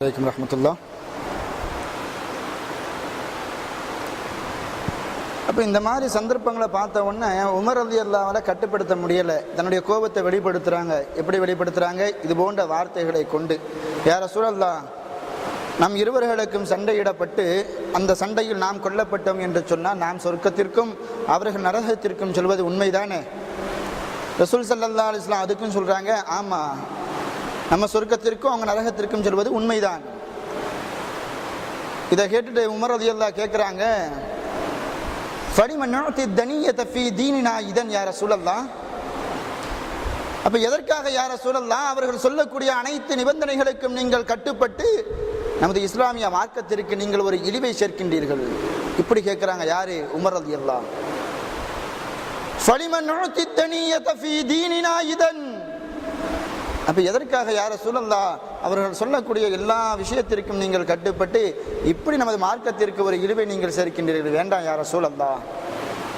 அலைக்கும் ரஹ்மத்துல்லாஹ். அப்போ இந்த மாதிரி சந்தர்ப்பங்களை பார்த்த உடனே உமர் ரலியல்லாஹு கட்டுப்படுத்த முடியலை. தன்னுடைய கோபத்தை வெளிப்படுத்துகிறாங்க. எப்படி வெளிப்படுத்துகிறாங்க? இது போன்ற வார்த்தைகளை கொண்டு, யா ரசூலல்லாஹ், நம் இருவர்களுக்கும் சண்டையிடப்பட்டு அந்த சண்டையில் நாம் கொல்லப்பட்டோம் என்று சொன்னால் நாம் சொர்க்கத்திற்கும் அவர்கள் நரகத்திற்கும் சொல்வது உண்மைதானே? ரசூல் ஸல்லல்லாஹு அலைஹி வஸல்லம் அதுக்கும் சொல்கிறாங்க, ஆமாம், நம்ம சொர்க்கத்திற்கும் அவங்க நரகத்திற்கும் சொல்வது உண்மைதான். இதை கேட்டுட்டு உமர் ரலியல்லாஹு கேட்குறாங்க, ஃபலிம நுஅதி தனியத ஃபீ தீனினா இதன் யா ரசூலல்லாஹ். அப்போ எதற்காக யா ரசூலல்லாஹ் அவர்கள் சொல்லக்கூடிய அனைத்து நிபந்தனைகளுக்கும் நீங்கள் கட்டுப்பட்டு நமது இஸ்லாமிய மார்க்கத்திற்கு நீங்கள் ஒரு இழிவை சேர்க்கின்றீர்கள்? இப்படி கேட்குறாங்க. யாரு? உமர் ரலியல்லாஹு. ஃபலிம நுஅதி தனியத ஃபீ தீனினா இதன். அப்போ எதற்காக யா ரசூலல்லாஹ் அவர்கள் சொல்லக்கூடிய எல்லா விஷயத்திற்கும் நீங்கள் கட்டுப்பட்டு இப்படி நமது மார்க்கத்திற்கு ஒரு இழிவை நீங்கள் சேர்க்கின்றீர்கள்? வேண்டாம் யா ரசூலல்லாஹ்.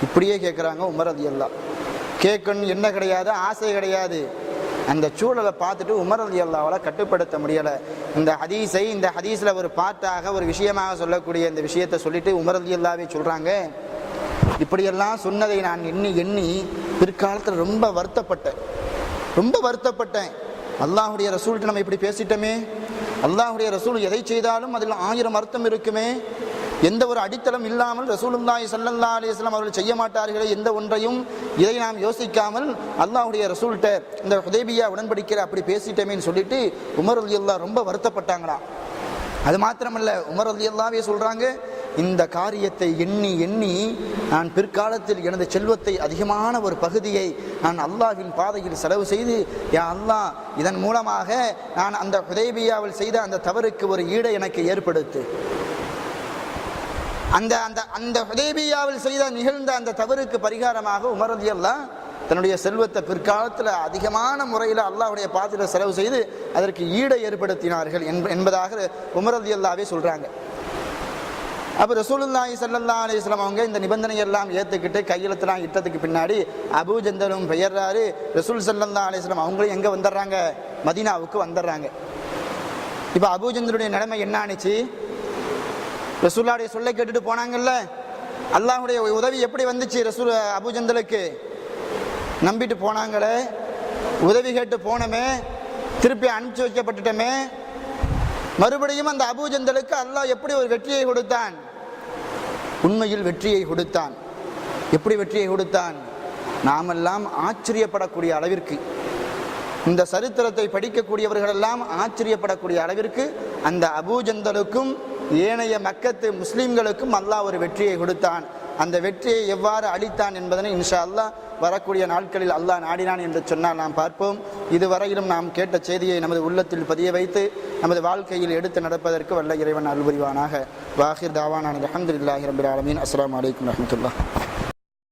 இப்படியே கேட்குறாங்க உமர் ரலியல்லாஹு. கேட்கணும் என்ன கிடையாது, ஆசை கிடையாது. அந்த சூழலை பார்த்துட்டு உமர் ரலியல்லாஹுவால் கட்டுப்படுத்த முடியலை. இந்த ஹதீஸில் ஒரு பாட்டாக ஒரு விஷயமாக சொல்லக்கூடிய இந்த விஷயத்தை சொல்லிட்டு உமர் ரலியல்லாஹுவே சொல்கிறாங்க, இப்படியெல்லாம் சொன்னதை நான் எண்ணி எண்ணி பிற்காலத்தில் ரொம்ப வருத்தப்பட்டேன். அல்லாஹுடைய ரசூல்கிட்ட நம்ம இப்படி பேசிட்டோமே, அல்லாஹுடைய ரசூல் எதை செய்தாலும் அதில் 1000 அர்த்தம் இருக்குமே, எந்த ஒரு அடித்தளம் இல்லாமல் ரசூலுல்லாஹி ஸல்லல்லாஹு அலைஹி வஸல்லம் அவர்கள் செய்ய மாட்டார்களே எந்த ஒன்றையும், இதை நாம் யோசிக்காமல் அல்லாஹுடைய ரசூல்கிட்ட இந்த ஹுதைபியா உடன்படிக்கை அப்படி பேசிட்டோமேன்னு சொல்லிட்டு உமர் ரலியல்லாஹு ரொம்ப வருத்தப்பட்டாங்களாம். அது மாத்திரமல்ல, உமர் ரலியல்லாஹுவே சொல்கிறாங்க, இந்த காரியத்தை எண்ணி எண்ணி நான் பிற்காலத்தில் எனது செல்வத்தை அதிகமான ஒரு பகுதியை நான் அல்லாஹ்வின் பாதையில் செலவு செய்து, யா அல்லாஹ், இதன் மூலமாக நான் அந்த ஹுதைபியாவில் செய்த அந்த தவறுக்கு ஒரு ஈடை எனக்கு ஏற்படுத்து. அந்த ஹுதைபியாவில் செய்த நிகழ்ந்த அந்த தவறுக்கு பரிகாரமாக உமர் ரலியல்லாஹு தன்னுடைய செல்வத்தை பிற்காலத்தில் அதிகமான முறையில் அல்லாஹ்வுடைய பாதையில் செலவு செய்து அதற்கு ஈடை ஏற்படுத்தினார்கள் என்பதாக உமர் ரலியல்லாஹுவே சொல்கிறாங்க. அப்போ ரசூலுல்லாஹி ஸல்லல்லாஹு அலைஹி வஸல்லம் அவங்க இந்த நிபந்தனையெல்லாம் ஏற்றுக்கிட்டு கையெழுத்துலாம் இட்டதுக்கு பின்னாடி அபூஜந்தலும் பெயர்றாரு. ரசூல் ஸல்லல்லாஹு அலைஹி வஸல்லம் அவங்களும் எங்கே வந்துடுறாங்க? மதீனாவுக்கு வந்துடுறாங்க. இப்போ அபூஜந்தலுடைய நிலைமை என்ன ஆனிச்சு? ரசூலுல்லாஹுடைய சொல்லை கேட்டுட்டு போனாங்கல்ல, அல்லாஹ்வுடைய உதவி எப்படி வந்துச்சு ரசூல் அபூஜந்தலுக்கு? நம்பிட்டு போனாங்களே, உதவி கேட்டு போனமே, திருப்பி அனுப்பிச்சு வைக்கப்பட்டுட்டோமே, மறுபடியும் அந்த அபூஜந்தலுக்கு அல்லாஹ் எப்படி ஒரு வெற்றியை கொடுத்தான்? உண்மையில் வெற்றியை கொடுத்தான். எப்படி வெற்றியை கொடுத்தான்? நாமெல்லாம் ஆச்சரியப்படக்கூடிய அளவிற்கு, இந்த சரித்திரத்தை படிக்கக்கூடியவர்களெல்லாம் ஆச்சரியப்படக்கூடிய அளவிற்கு அந்த அபூஜந்தலுக்கும் ஏனைய மக்கத்து முஸ்லீம்களுக்கும் அல்லாஹ் ஒரு வெற்றியை கொடுத்தான். அந்த வெற்றியை எவ்வாறு அளித்தான் என்பதனை இன்ஷா அல்லாஹ் வரக்கூடிய நாட்களில் அல்லாஹ் நாடினான் என்று சொன்னால் நாம் பார்ப்போம். இதுவரையிலும் நாம் கேட்ட செய்தியை நமது உள்ளத்தில் பதிய வைத்து நமது வாழ்க்கையில் எடுத்து நடப்பதற்கு வல்ல இறைவன் அருள் புரிவானாக. வாஹிர் தாவானான் அல்ஹம்துலில்லாஹி ரப்பில் ஆலமீன். அஸ்ஸலாமு அலைக்கும் வரஹ்மத்துல்லாஹ்.